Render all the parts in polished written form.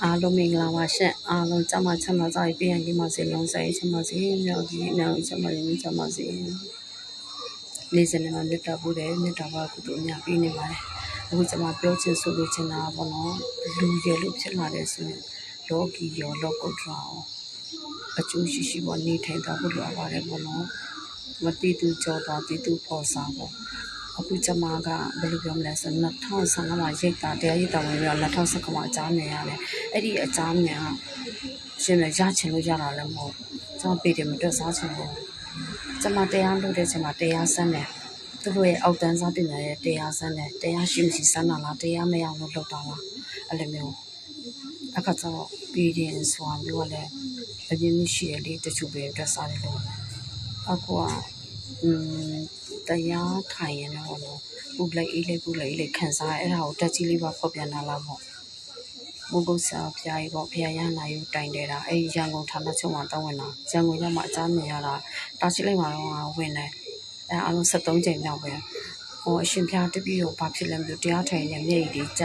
အားလုံးမင်္ဂလာပါရှင်အားလုံးကျမချမ်းသာကြပြီးရင်ဒီမှာစီလုံးဆိုင်ချမ်းသာစီမြောက်ကြီးမြောက်ချမ်းသာရင်ချမ်းသာစီနေ့စဉ်မှာမြတ်တာပို့တယ်မြတ်တာပါကုသိုလ်များပြီးနေပါတယ်အခုကျမပြောချင်ဆိုလို့ချင်တာပေါ့နော်လူရလို့ဖြစ်လာတဲ့ဆိုရင်လောကီရောလောကုတ္တရာအကျိုးရှိပေါ့နေထိုင်တာဖို့လိုပါတယ်ပေါ့နော်မတိတူကြောတာတိတူပေါ်စားပေါ့အခုကျမကဘယ်လိုပြောမလဲဆို2015မှာရိတ်တာတရားရိတ်တာဝင်ပြီးတော့2019မှာအကြောင်းမြင်ရတယ်အဲ့ဒီအကြောင်းမြင်ကရှင်လည်းရချင်လို့ရတာလည်းမဟုတ်ကျမပေးတယ်မတွက်စားချင်ဘူးကျမတရားလုပ်တဲ့ချိန်မှာတရားစမ်းတယ်သူတို့ရဲ့အောက်တန်းစားပညာရဲ့တရားစမ်းတယ်တရားရှိမရှိစမ်းတာလားတရားမရအောင်လုပ်တာလားအဲ့လိုမျိုးအခါကျတော့ပြီးရင်ဆိုတာမျိုးကလည်းအရင်မရှိရလေတချို့ပဲတွက်စားတယ်လို့အခုကတရားထိုင်ရင်တော့ပူလိုက်အေးလေးခံစားအဲ့ဒါကိုတက်ကြီးလေးပါဖော်ပြနာလားပေါ့ဘုဂုတ်ဆရာဖျားကြီးပေါ့ဖျားရဟနာယူတိုင်တယ်တာအဲ့ရန်ကုန်ဌာနချုပ်မှာတောင်းဝင်တာရန်ကုန်ရောက်မှအကြမ်းမြင်ရတာတာရှိလိုက်မှာတော့ဝင်တယ်အဲ့အလုံး73ချိန်မြောက်ပဲဟိုအရှင်ဖျားတပည့်ရောဘာဖြစ်လဲမသိဘူးတရားထိုင်နေမျက်ရည်တွေကျ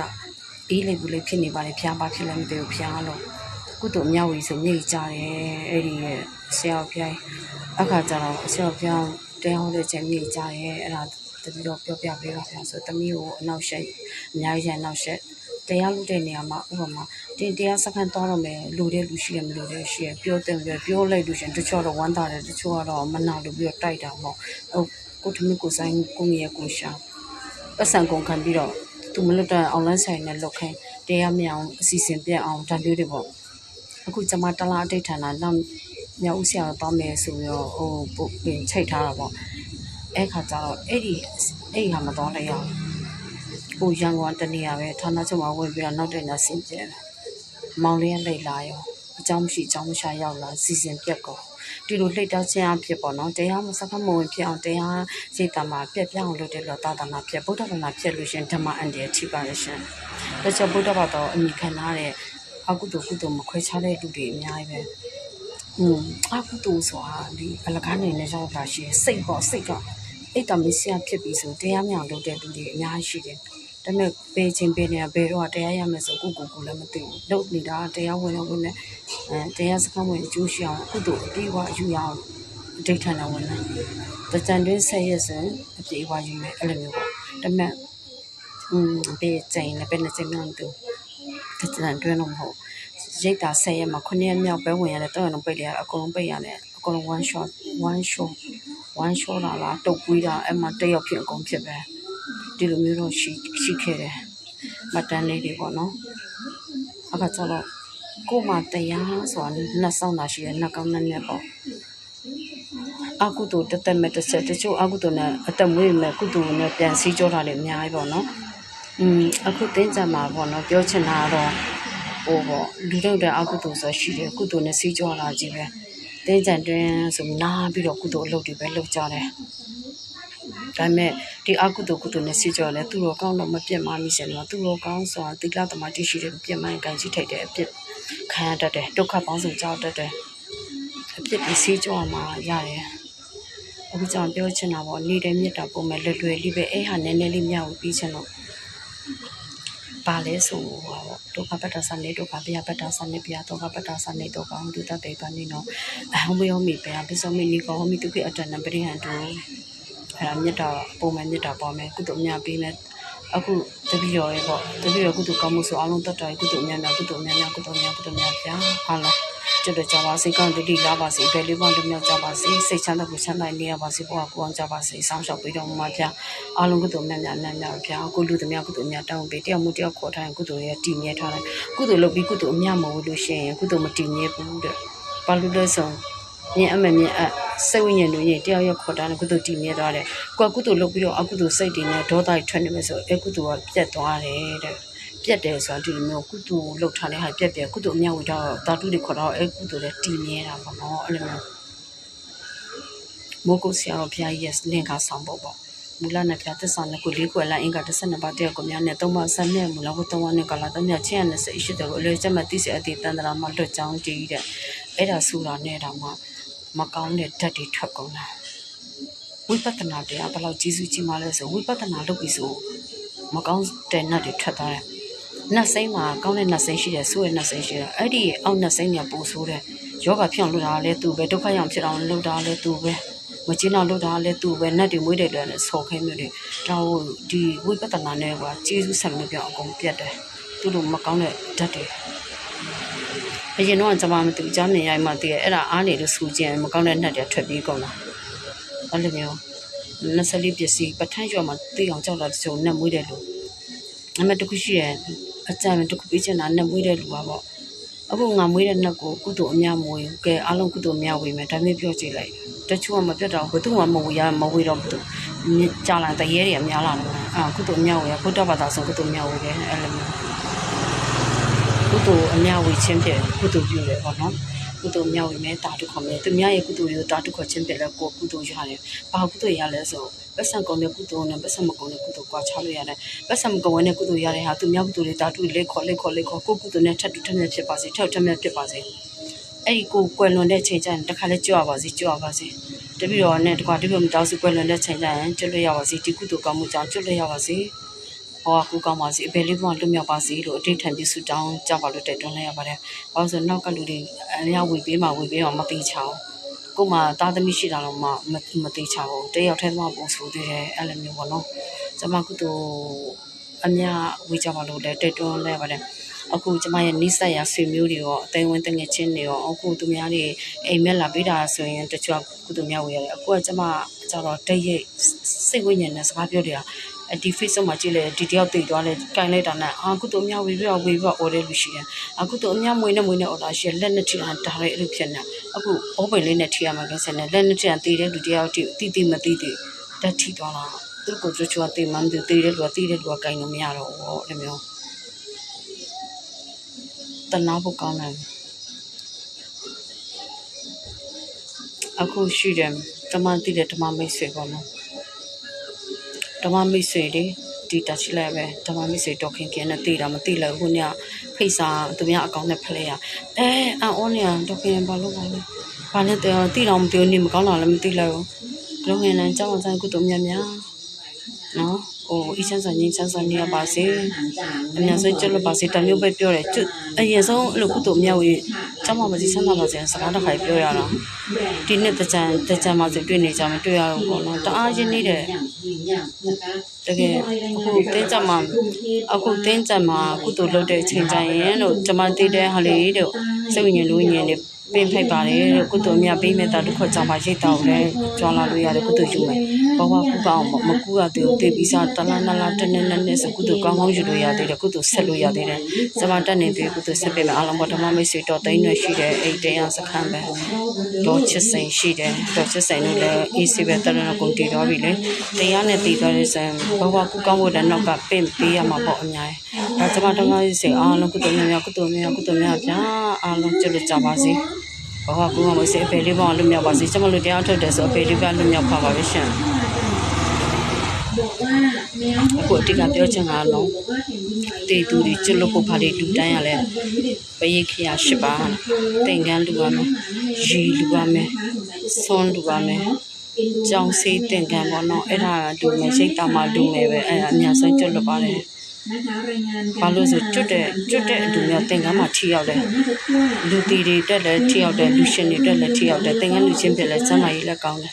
အေးလေးဘူးလေးဖြစ်နေပါလေဖျားဘာဖြစ်လဲမသိဘူးဖျားလို့ကုသိုလ်မြောက်ဝီဆိုမျက်ရည်ကျတယ်အဲ့ဒီဆရာဖျားအခါကျတော့ဆရာဖျားတရားဟောတဲ့ချိန်မျက်ရည်ကျတယ်အဲ့ဒါတပည့်တော့ပြောပြပေးပါဗျာဆိုတမီးကိုအနောက်ရှက်အများကြီးအနောက်ရှက်တရားလုပ်တဲ့နေရာမှာဥပမာတင်တရားစခန်းသွားတော့မယ်လူတဲ့လူရှိရမလို့တဲ့ရှိရပြောတယ်ပြောလိုက်လို့ရှင်တချို့တော့ဝမ်းသာတယ်တချို့ကတော့မနာလို့ပြီးတော့တိုက်တာပေါ့ကိုထမင်းကိုဆိုင်ကိုငယ်ကိုရှာပတ်စံကုန်ခံပြီးတော့သူမလွတ်တဲ့အွန်လိုင်းဆိုင်နဲ့လုတ်ခိုင်းတရားမရအောင်အစီအစဉ်ပြတ်အောင်ဒါမျိုးတွေပေါ့အခုကျမတလားအတိတ်ဌာနနောက်မြောက်ဦးဆရာတော်တောင်းမယ်ဆိုပြီးတော့ပုတ်ပင်ချိတ်ထားတာပေါ့အဲ့ခါကျတော့အဲ့ဟာမတော်လိုက်ရအောင်ကိုရန်ကုန်တနေရပဲဌာနချုပ်မှာဝင်ပြီးတော့နောက်တဲ့နေ့ဆင်းပြဲမောင်လေးလိတ်လာရောအကြောင်းမရှိအကြောင်းမရှာရောက်လာစီစဉ်ပြက်ကောဒီလိုလှိတ်တာချင်းအဖြစ်ပေါ့နော်တရားမစကားမဝင်ဖြစ်အောင်တရားစိတ်တမှာပြက်ပြအောင်လုပ်တယ်လို့သာသနာဖြစ်ဗုဒ္ဓဘာသာဖြစ်လို့ရှင်ဓမ္မအန်တယ်ထိပါလေရှင်ဒါကြောင့်ဗုဒ္ဓဘာသာအမိခံထားတဲ့အကုသိုလ်ကုသိုလ်မခွဲခြားတဲ့လူတွေအများကြီးပဲအကုသိုလ်ဆိုတာဒီအလကားနေနဲ့ရောက်လာရှိစိတ်ပေါ့စိတ်ကအဲ့တမစ္စယဖြစ်ပြီးဆိုတရားမြောင်လုပ်တဲ့လူတွေအများကြီးရှိတယ်ဒါပေမဲ့ပေးချင်းပေးနေတာဘယ်တော့တရားရမယ်ဆိုကိုလည်းမသိဘူးလုပ်နေတာတရားဝင်နေတရားစခန်းဝင်အကျိုးရှိအောင်ကုသိုလ်အပြေးဝယူရအောင်အဋ္ဌာဏဝင်တာတကြံတွင်းဆက်ရဆိုအပြေးဝယူမယ်အဲ့လိုမျိုးပေါ့ဒါပေမဲ့ပေးချင်းလည်းပဲနေချင်းများတူတကြံတွင်းတော့မဟုတ်ရိတ်တာဆက်ရမှာ9ရက်မြောက်ပဲဝင်ရတယ်တော့ရင်ပိတ်ရတယ်အကုန်လုံးပိတ်ရတယ်အကုန်လုံး one shot လားတုတ်ပွေးတာအဲ့မှာတက်ရောက်ဖြစ်အကုန်ဖြစ်ပဲဒီလိုမျိုးတော့ရှိခဲ့တယ်မတန်းလေးတွေပေါ့နော်အခါကျတော့ကို့မှာတရားဆိုတာနှစ်ဆောင်တာရှိတယ်နှစ်ကောင်းနှစ်နဲ့ပေါ့အကုသိုလ်တသက်မဲ့တစ်ချက်တချို့အကုသိုလ်နဲ့အသက်မွေးမဲ့ကုသိုလ်နဲ့ပြန်စည်းကြောတာလည်းအများကြီးပေါ့နော်အခုတင်းကြမှာပေါ့နော်ပြောချင်တာတော့ဟိုပေါ့လူတို့တဲ့အကုသိုလ်ဆိုရှိတယ်ကုသိုလ်နဲ့စည်းကြောတာကြီးပဲတင်းကြံတွင်ဆိုနားပြီးတော့ကုသိုလ်အလုပ်တွေပဲလုပ်ကြတယ်ဒါပေမဲ့ဒီအကုသိုလ်ကုသိုလ်နဲ့စီကြော်လဲသူတော်ကောင်းတော့မပြတ်မမိစေတော့သူတော်ကောင်းဆိုတာတိလသမားတိရှိတဲ့ပြတ်မှန်ကန်ကြီးထိုက်တဲ့အပြစ်ခံရတတ်တယ်ဒုက္ခပေါင်းစုံကြောက်တတ်တယ်အပြစ်ဒီစီကြော်မှာရတယ်အခုကြောင့်ပြောချင်တာပေါ့နေတဲ့မြတ်တာပုံမဲ့လွယ်လွယ်လေးပဲအဲ့ဟာနည်းနည်းလေးမြောက်ပြီးချင်တော့ပါလဲဆိုပေါ့ဒုက္ခပတ္တသနေဒုက္ခဗျာပတ္တသနေဗျာဒုက္ခပတ္တသနေဒုက္ခဒုတပေပါနေတော့ဟောမေယောမိပဲပိစောမိနိကောဟောမိတုခေအတ္တနံပရိဟံတုအဲ့ဒါမြတ်တာပုံမှန်မြတ်တာပေါ်မယ်ကုသိုလ်အများပေးမယ်အခုတပည့်တော်ရဲ့ပေါ့တပည့်တော်ကုသိုလ်ကောင်းမှုဆိုအလုံးတတ်တယ်ကုသိုလ်အများကုသိုလ်များကုသိုလ်များဗျာဟာလားကျွတ်ကြပါစေကောင်းတတိလာပါစေဘယ်လေးပေါင်းတမြောက်ကြပါစေစိတ်ချမ်းသာကိုချမ်းသာနေရပါစေဘုရားကိုအောင်ကြပါစေစောင့်ရှောက်ပေးတော်မူပါဗျာအလုံးကုသိုလ်များဗျာကိုလူသမျှကုသိုလ်များတောင်းပေးတယောက်မှုတယောက်ခေါ်ထားရင်ကုသိုလ်ရဲ့တည်မြဲထားတယ်ကုသိုလ်လုပ်ပြီးကုသိုလ်အများမဟုတ်လို့ရှိရင်ကုသိုလ်မတည်မြဲဘူးတဲ့ဘာလို့လဲဆိုမြင်အမမြင်အစိတ်ဝိညာဉ်တို့ရင်တယောက်ခေါ်တာနဲ့ကုသိုလ်တည်မြဲသွားတယ်ကိုယ်ကုသိုလ်လုပ်ပြီးတော့အကုသိုလ်စိတ်တွေနဲ့ဒေါသတွေထွက်နေမယ်ဆိုအဲကုသိုလ်ကပြတ်သွားတယ်တဲ့ပြတ်တယ်ဆိုတာဒီလိုမျိုးကုသိုလ်လုပ်ထားတဲ့ဟာပြတ်ကုသိုလ်အများဝိတော့တာတုတွေခေါ်တော့အဲကုသိုလ်လည်းတည်မြဲတာပေါ့နော်အဲ့လိုမျိုးမိုးကုတ်ဆရာတော်ဘုရားကြီးရဲ့လင်္ကာဆောင်ဖို့ပေါ့မူလနဲ့ပြသစ္စာနဲ့ကို၄ခုလအင်္ဂါ12ပါးတည်းကိုများနဲ့3ပါးဆက်နဲ့မူလကို3ပါးနဲ့ကလာ3မြတ်ချင်းနဲ့စိတ်ရှိတယ်ကိုအလွယ်ချက်မှသိစေအတိတန်တရာမှာလွတ်ကြောင်းတည်တဲ့အဲ့ဒါဆိုတာနဲ့တော့မကောင်းတဲ့ဓာတ်တွေထွက်ကုန်တာဝိပဿနာတရားဘယ်လောက်ကျေးဇူးကြီးမှလဲဆိုဝိပဿနာလုပ်ပြီးဆိုမကောင်းတဲ့ဓာတ်တွေထွက်သွားတယ် နတ်စိမ့်မှာကောင်းတဲ့နတ်စိမ့်ရှိတယ်ဆိုးတဲ့နတ်စိမ့်ရှိတယ်အဲ့ဒီအောက်နတ်စိမ့်ကပိုဆိုးတယ်ယောဂဖြစ်အောင်လုပ်တာလည်းသူပဲဒုက္ခရောက်ဖြစ်အောင်လုပ်တာလည်းသူပဲမကျင်းအောင်လုပ်တာလည်းသူပဲနတ်တွေမွေးတယ်လည်းဆော်ခဲမျိုးတွေဒါဟိုဒီဝိပဿနာနဲ့ကွာကျေးဇူးဆံမျိုးပြောင်းအကုန်ပြတ်တယ်သူတို့မကောင်းတဲ့ဓာတ်တွေအရင်တော့ကျွန်မမသိကြားမြင်ရိုက်မှတည်းအဲ့ဒါအားနေလို့ဆူကျင်မကောင်းတဲ့နှက်တွေထွက်ပြေးကုန်တာအဲ့လိုမျိုး24ပစ္စည်းပဋ္ဌာန်းရွာမှာသိအောင်ကြောက်တာတချို့နှက်မွေးတယ်လို့အမှတခုရှိရဲ့အကြံတခုပေးချင်တာနှက်မွေးတယ်လို့ပါပေါ့အခုငါမွေးတဲ့နှက်ကိုကုသိုလ်အများမွေးကဲအားလုံးကုသိုလ်အများဝေးမယ်ဒါမျိုးပြောကြည့်လိုက်တချို့ကမပြတ်တော့ဘယ်သူမှမဝေးရမဝေးတော့ဘူးကြာလာတရေတွေအများလာတယ်ကုသိုလ်အများဝေးရဘုဒ္ဓဘာသာဆိုကုသိုလ်အများဝေးတယ်အဲ့လိုမျိုးကုသိုလ်အများဝေးခြင်းဖြင့်ကုသိုလ်ပြုတယ်ပေါ့နော်ကုသိုလ်မြောက်ဝင်မဲ့တာတုခေါ်မယ်သူများရဲ့ကုသိုလ်တွေကိုတာတုခေါ်ခြင်းပြလဲကိုကုသိုလ်ရတယ်ဘာကုသိုလ်ရလဲဆိုပတ်စံကုန်တဲ့ကုသိုလ်နဲ့ပတ်စံမကုန်တဲ့ကုသိုလ်ကွာခြားလို့ရတယ်ပတ်စံမကုန်တဲ့ကုသိုလ်ရတဲ့ဟာသူများကုသိုလ်တွေတာတုလက်ခေါ်ကိုကုသိုလ်နဲ့ထပ်တူထပ်မြတ်ဖြစ်ပါစေထပ်ထပ်မြတ်ဖြစ်ပါစေအဲ့ဒီကိုကွယ်လွန်တဲ့ချိန်ကျရင်တခါလဲကြွပါစေတပြီးတော့နဲ့တကွာတပြိုင်မတောက်စုကွယ်လွန်တဲ့ချိန်ကျရင်ကျွတ်လို့ရပါစေဒီကုသိုလ်ကောင်းမှုကြောင့်ကျွတ်လို့ရပါစေဟောကူကောင်းပါစေအဘယ်လေးဘုံလွတ်မြောက်ပါစေလို့အတိတ်ထံပြုစုတောင်းကြပါလို့တိုက်တွန်းလိုက်ရပါတယ်။ဘာလို့ဆိုနောက်ကလူတွေအများဝေပေးမှမသိချအောင်ကိုမှသားသမီးရှိတာတော့မှမသိချဘူးတယောက်တည်းမှပုံဆိုသေးတယ်အဲ့လိုမျိုးပေါ့နော်။ကျမကုသိုလ်အများဝေကြပါလို့လည်းတိုက်တွန်းလိုက်ရပါတယ်။အခုကျမရဲ့နိစ္စရာဆွေမျိုးတွေရောအသိဝင်တငယ်ချင်းတွေရောအခုသူများတွေအိမ်မက်လာပေးတာဆိုရင်တချို့ကုသိုလ်များဝေရတယ်အခုကကျမကျတော့တည့်ရိပ်စိတ်ဝိညာဉ်နဲ့စကားပြောတယ်ဒီ Facebook မှာကြည့်လေဒီတယောက်တည်သွားလဲကင်လိုက်တာနဲ့ကုသိုလ်အများဝေပြီးအော်တယ်လို့ရှိရင်ကုသိုလ်အများမွေးနဲ့အော်တာရှိလက်နဲ့ထိတာဒါရဲအဲ့လိုဖြစ်နေအခုအောပင်လေးနဲ့ထိရမှာကဲစနေလက်နဲ့ထိတာတည်တဲ့လူတယောက်တိမသိဓာတ်ထိသွားတာသူကိုကြွချွာတည်မှန်းတည်တဲ့လူကကင်လို့မရတော့ဘူးအဲ့လိုမျိုးတနာဖို့ကောင်းတယ်အခုရှိတယ်ဓမ္မတိတဲ့ဓမ္မမိတ်ဆွေပေါ့နော်ဓမ္မမိတ်ဆွေတွေဒီတက်ချလိုက်ပဲဓမ္မမိတ်ဆွေတော်ခင်နဲ့တည်တာမတည်လဲခုညဖိတ်စာသူများအကောင့်နဲ့ဖလဲရအန်အောနေတော်ခင်ဘာလို့လဲဘာနဲ့တည်တော်မတည်နေမကောင်းတာလည်းမတည်လဲဘူးလုံးငယ်နဲ့ကြောင်းဆိုင်ကုသိုလ်များနော်အချမ်းဆိုင်ငင်းချမ်းဆိုင်နေရပါစေအများဆုံးကျွတ်ပါစေတမျိုးပဲပြောတယ်ကျွတ်အရင်ဆုံးအဲ့လိုကုသိုလ်မြောက်ရေးကျောင်းမှာမစီဆန်းတာပါစေစကားတစ်ခါပြောရတာဒီနှစ်တကြံမှာဆိုတွေ့နေကြမှာတွေ့ရတော့ပေါ့နော်တအားရင်းနေတယ်တကယ်အခုတင်းကြမှာကုသိုလ်လုပ်တဲ့အချိန်ကျရင်လို့ကျမသိတဲ့ဟာလေးတို့စိတ်ဝိညာဉ်လူဝိညာဉ်တွေပင်ဖိုက်ပါတယ်လို့ကုသိုလ်များပေးမဲ့တာဒုက္ခကြောင့်ပါရိတ်တော်လည်းကြွားလာလို့ရတယ်ကုသိုလ်ယူမယ်ဘဝကုကောင်းမကူရသေးဘူးတေးပြီးစားတလားနလားတနေ့ဆိုကုသိုလ်ကောင်းကောင်းယူလို့ရသေးတယ်ကုသိုလ်ဆက်လို့ရသေးတယ်စမတက်နေပြီကုသိုလ်ဆက်ပေးမယ်အားလုံးပေါ်ဓမ္မမိတ်ဆွေတော်သိန်းရွှေရှိတယ်အိတ်တရားစခန်းပဲတော်ချစ်စိန်ရှိတယ်တော်ချစ်စိန်တို့လည်းအေးစီပဲတရဏဂုံတည်တော်ပြီလေတရားနဲ့တည်တော်တဲ့ဆံဘဝကုကောင်းဖို့လည်းနောက်ကပင့်ပေးရမှာပေါ့အများကြီးဒါကျမဓမ္မမိတ်ဆွေအားလုံးကုသိုလ်များပြအားလုံးကြွလို့ကြပါစေဘာကူမစေပေလေးပေါင်းလွတ်မြောက်ပါစေကျမတို့တရားထုတ်တယ်ဆိုပေလေးကလွတ်မြောက်ပါပါပဲရှင်အခုအတိကပြောချင်တာလုံးတေသူတွေကျွတ်လို့ဖို့ဖားတွေလူတိုင်းရလဲပရိခရရှိပါသင်္ကန်းလူပါမယ်ရီလူပါမယ်ဆွန်းလူပါမယ်ကြောင်စေးသင်္ကန်းပေါ့နော်အဲ့ဒါလူမယ်ရိတ်တာမှလူမယ်ပဲအဲ့အများဆုံးကျွတ်လို့ပါတယ်ဘာလို့ဆိုကျွတ်တဲ့အလူမျိုးသင်္ကန်းမှာထိရောက်တယ်လူတီတွေတက်လည်းထိရောက်တယ်လူရှင်တွေတက်လည်းထိရောက်တယ်သင်္ကန်းလူချင်းပြလည်းစမ်းမကြီးလည်းကောင်းတယ်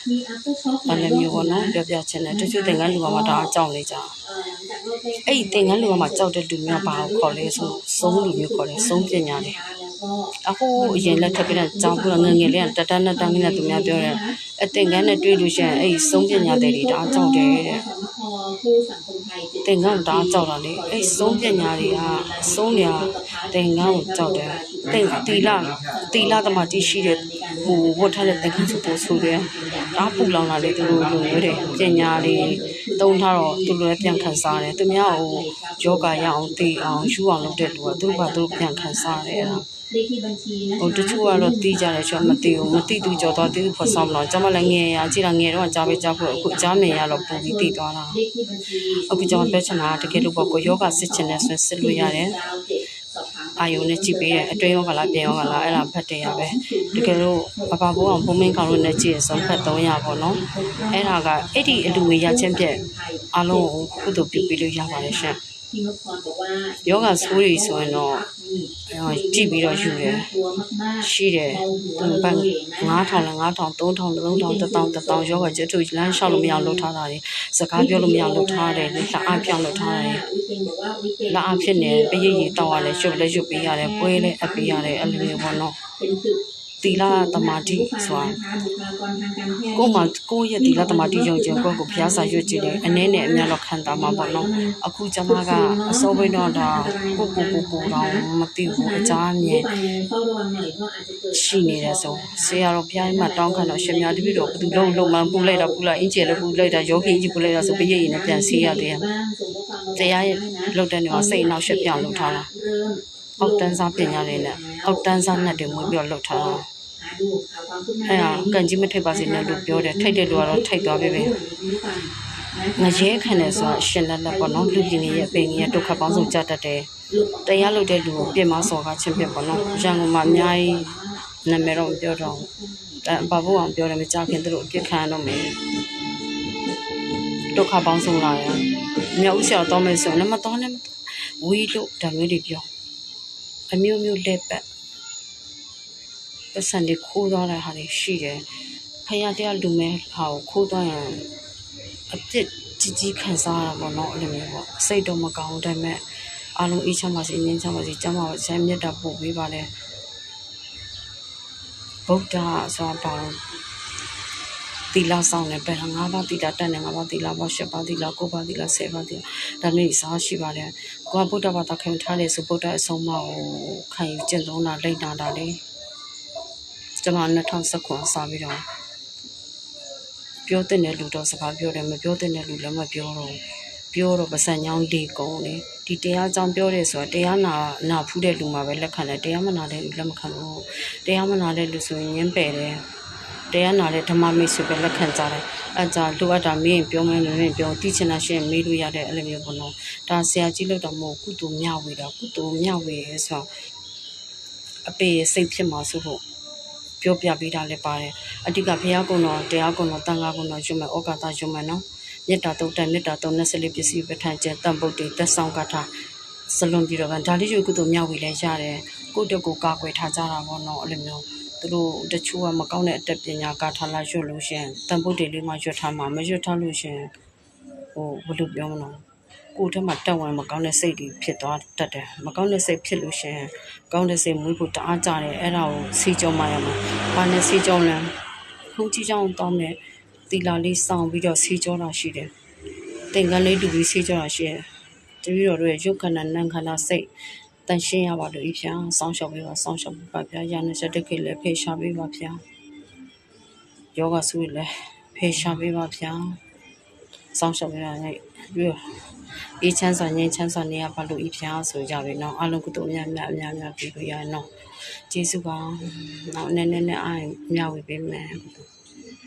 ဘာလဲမျိုးပေါ့နော်ပြောပြချင်တယ်တချို့သင်္ကန်းလူမှာဒါအကြောင်းလေးကြအဲ့ဒီသင်္ကန်းလူမှာကြောက်တဲ့လူမျိုးဘာကိုခေါ်လဲဆိုဆုံးလူမျိုးခေါ်တယ်ဆုံးပညာတွေအခုအရင်လက်ထက်ကလည်းကြောင်းပြီးတော့ငငယ်လေးကတန်းနဲ့သူများပြောတယ်အသင်္ကန်းနဲ့တွေ့လို့ရှိရင်အဲ့ဒီဆုံးပညာတွေဒါကြောက်တယ်တဲ့သင်္ကန်းဒါကြောက်တာလေအဲ့ဆုံးပညာတွေကဆုံးနေသင်္ကန်းကိုကြောက်တယ်တီလာသမားတိရှိတဲ့ဟိုဝတ်ထားတဲ့သင်္ကန်းဆိုပို့ဆိုတယ်ဒါပူလောင်လာလေသူတို့လိုမျိုးတယ်ပညာတွေတုံးထားတော့သူတို့လည်းပြန်ခံစားတယ်သူများဟိုယောဂရအောင်သိအောင်ယူအောင်လုပ်တဲ့လူကသူတို့ပြန်ခံစားတယ်အဲ့ဒါဟိုတချို့ကတော့တီးကြတယ်ကျွန်တော်မသိသူကြော်တော့တီးသူဖော်ဆောင်မလို့ကျွန်မလည်းငယ်ရကြည့်တာငယ်တော့ကြားပေးကြဖို့အခုကြားမြင်ရတော့ပူပြီးတီးသွားတာအခုကျွန်တော်ပြောချင်တာတကယ်လို့ပေါ့ကိုယောဂစစ်ချင်တယ်ဆိုစစ်လို့ရတယ်အာယုန်နဲ့ကြည့်ပေးတယ်အတွင်းယောဂလားပြင်ယောဂလားအဲ့ဒါဖတ်တယ်ရပဲတကယ်လို့ဘဘဘိုးအောင်ဘုံမင်းကောင်လို့နဲ့ကြည့်ရဆုံးဖတ်300ပေါ့နော်အဲ့ဒါကအဲ့ဒီအလူဝေရချင်းပြက်အလုံးကိုကုသိုလ်ပြုပေးလို့ရပါတယ်ရှင် ယောဂဆိုးတွေဆိုရင်တော့ကြည့်ပြီးတော့ယူတယ်ရှိတယ်ဘတ်9000လည်း9000 3000 1000ယောဂကျတူလမ်းလျှောက်လို့မရလို့ထားတာတွေစကားပြောလို့မရလို့ထားတယ်လက်အားပြောင်းလို့ထားတယ်လက်အားဖြစ်နေပရိတ်ကြီးတောက်ရတယ်ရွတ်လည်းရွတ်ပေးရတယ်ပွဲလည်းအပ်ပေးရတယ်အဲ့လိုမျိုးပေါ့နော်တီလာသမာဓိဆိုတာကိုယ့်ရဲ့တီလာသမာဓိယုံကြည်ကိုယ့်ကိုဘုရားစာရွတ်ကြည်တယ်အနေနဲ့အများတော့ခံတာမှာပေါ့နော်အခုကျမကအစောပိုင်းတော့ဒါကိုတော့မသိဘူးအကြမ်းမြင်ရှိနေတယ်ဆိုဆရာတော်ဘုရားမှာတောင်းခံတော့ရှင်များတပည့်တော်ဘယ်သူလုံးမှပူလိုက်တာအင်းကျဲလည်းပူလိုက်တာယောဂီကြီးပူလိုက်တာဆိုပရိတ်ရည်နဲ့ပြန်ဆေးရတယ်တရားရဲ့လောက်တဲ့နေမှာစိတ်နောက်ရှက်ပြောင်းလုပ်ထားတာအောက်တန်းစားပညာတွေနဲ့အောက်တန်းစားနဲ့တွေဝင်ပြီးတော့လုပ်ထားတာအဲ့ဒါကန်ကြီးမထိတ်ပါစေနဲ့လို့ပြောတယ်ထိတ်တဲ့လူကတော့ထိတ်သွားပြီပဲငရဲခံတယ်ဆိုတာရှင်လက်ပေါ့နော်လူကြီးရဲ့ပိန်ကြီးရဲ့ဒုက္ခပေါင်းစုံကြတတ်တယ်တရားလုပ်တဲ့လူကိုပြင်မစော်ကားခြင်းဖြစ်ပေါ့နော်ရန်ကုန်မှာအများကြီးနာမည်တော့ပြောတော့ဘာဖို့အောင်ပြောတယ်မကြခင်သူတို့အပြစ်ခံရတော့မယ်ဒုက္ခပေါင်းစုံလာတယ်မြောက်ဦးဆရာတော်မယ်ဆိုရင်မတော်နဲ့ဝီလို့ဒါမျိုးတွေပြောအမျိုးမျိုးလက်ပတ်ပတ်စံတွေခိုးသွားတဲ့ဟာတွေရှိတယ်ဖယားတရားလူမဲဟာကိုခိုးသွားရင်အပြစ်ကြီးခံစားရတာပေါ့နော်အဲ့လိုမျိုးပေါ့စိတ်တော့မကောင်းဘူးဒါပေမဲ့အားလုံးအေးချမ်းပါစေငြိမ်းချမ်းပါစေကျမ်းပါဆရာမြတ်တာပို့ပေးပါလေဗုဒ္ဓဆိုတာပါတီလာဆောင်နေပဲ၅ပါးတီလာတက်နေ၅ပါးတီလာပေါ့၈ပါးတီလာ၉ပါးတီလာ၁၀ပါးတီလာဒါမျိုးစားရှိပါတယ်ကိုကဗုဒ္ဓဘာသာခံထားတယ်ဆိုဗုဒ္ဓအဆုံးအမကိုခံယူကျင့်သုံးတာလိမ့်တာလေကျွန်မ2019စာပြီးတော့ပြောတဲ့လူတော့စကားပြောတယ်မပြောတဲ့လူလည်းမပြောတော့ပစံညောင်းလေးကုန်လေဒီတရားကြောင့်ပြောတယ်ဆိုတာတရားနာဖူးတဲ့လူမှာပဲလက်ခံတယ်တရားမနာတဲ့လူလက်မခံဘူးတရားမနာတဲ့လူဆိုရင်ငင်းပယ်တယ်တရားနာတဲ့ဓမ္မမိတ်ဆွေပဲလက်ခံကြတယ်အဲကြလိုအပ်တာမင်းပြောမင်းပြောတိချင်တာရှင်းမေးလို့ရတဲ့အဲ့လိုမျိုးပေါ့နော်ဒါဆရာကြီးလို့တော့မဟုတ်ကုသိုလ်မျှဝေတာကုသိုလ်မျှဝေရဲဆိုတော့အပေစိတ်ဖြစ်မှာဆိုဖို့ပြောပြပေးတာလည်းပါတယ်အတိကဘုရားကုံတော်တရားကုံတော်တန်ခါကုံတော်ယူမယ်ဩကာသယူမယ်နော်မေတ္တာတုတ်တန်မေတ္တာတုံ24ပစ္စည်းပဋ္ဌာန်းကျန်တန်ပုတ်တွေတက်ဆောင်ကထားစလွန်ပြီးတော့ဒါလေးရွေကုသိုလ်မျှဝေလဲရတယ်ကိုတက်ကိုကာကွယ်ထားကြတာပေါ့နော်အဲ့လိုမျိုးသူတို့တချို့ကမကောင်းတဲ့အတတ်ပညာကာထားလိုက်ရွတ်လို့ရှင်တန်ပုတ်တွေလေးမှရွတ်ထားမှာမရွတ်ထားလို့ရှင်ဘယ်လိုပြောမလဲကိုယ်ထဲမှာတက်ဝင်မကောင်းတဲ့စိတ်တွေဖြစ်သွားတတ်တယ်မကောင်းတဲ့စိတ်ဖြစ်လို့ရှင်ကောင်းတဲ့စိတ်မွေးဖို့တအားကြတယ်အဲ့ဒါကိုစီကြောမှရမှာဘာနဲ့စီကြောလဲခုကြီးကြောင်တောင်းတဲ့တီလာလေးစောင်းပြီးတော့စီကြောတာရှိတယ်တင်ကန်းလေးတူပြီးစီကြောတာရှိတယ်တပည့်တော်တို့ရဲ့ရုပ်ခန္ဓာနာမ်ခန္ဓာစိတ်တန်ရှင်းရပါလို့ဤဖျားစောင်းရှောက်ပေးပါစောင်းရှောက်ပါဗျာရနေချက်တကိလည်းဖေရှာပေးပါဗျာယောဂဆုလည်းဖေရှာပေးပါဗျာစောင်းရှောက်ပေးတာနဲ့ပြီးအေးချမ်းစွာငြိမ်းချမ်းစွာနေရပါလို့ဤဖျားဆိုကြပြီနော်အလုံးကုသိုလ်အများပြီးလို့ရနော်ကျေးဇူးပါနောက်နည်းနည်းအားမျှဝေပေးမယ်